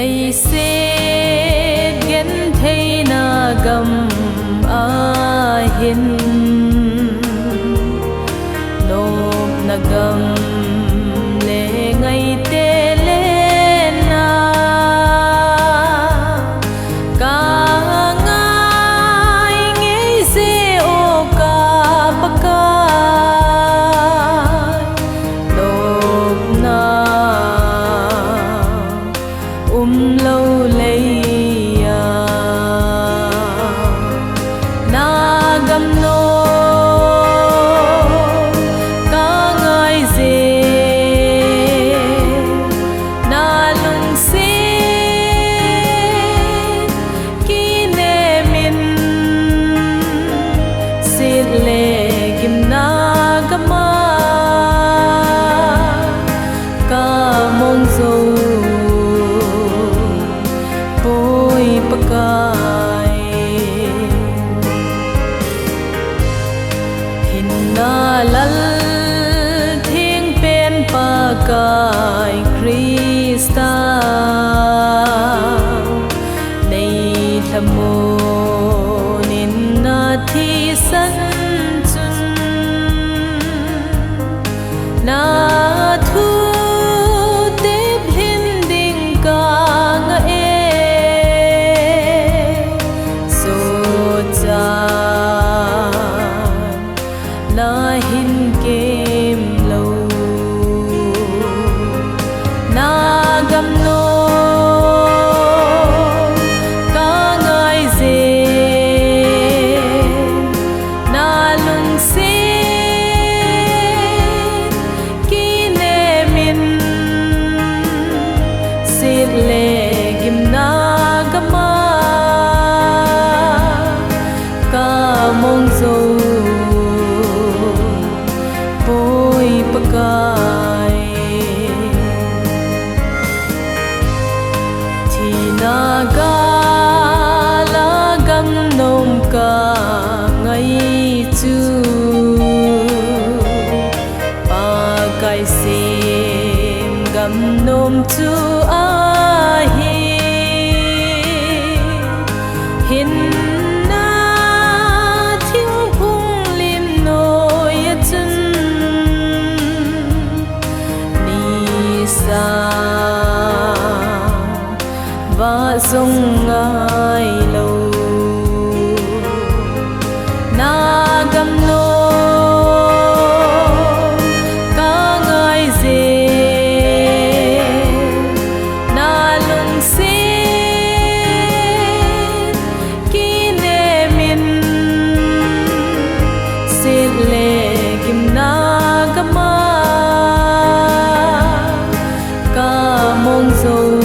ngày sẽ gen thấy na gầm a hin nộp na gầm lệ ngày tê lên na cả ngày ngày sẽ ô cả bạc nộp na lâu lấy na gam nô cả ngày dê na lung xê ki ne min sit le kim na gama ka mong zo pakai hinna lal thing pen pakai Krista nei thamo ninna thi san chun na thu te bhin ding ka nga na hin kem lâu na gam nô cả ngày dê na lung xê ki ne min sit le gim na gama ka mong zo pakai thi na ga la gam nom ka ngai chu pakai sim gam nom chu a hi hin và sông ai lâu na gam nô cả ngày dê na lung xê ki ne min sit le kim na gama ka mong zo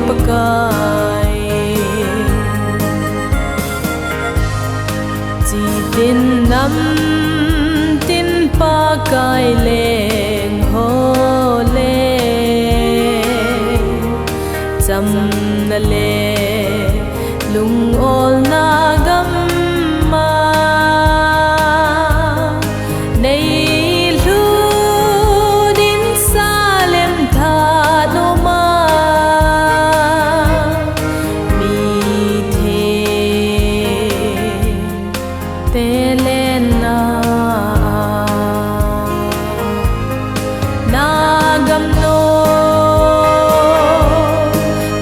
pakai chỉ tin năm tin pakai leng ho le cham na le lung ol na gam ma nei lu din salem tha no ma Telena na gam nô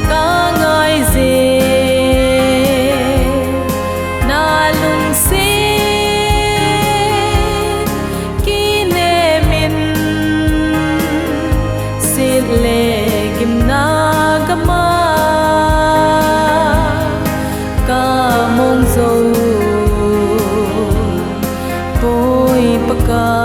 cả ngày dê na lung xê ki ne min sit le kim na gama ka mong zo pakai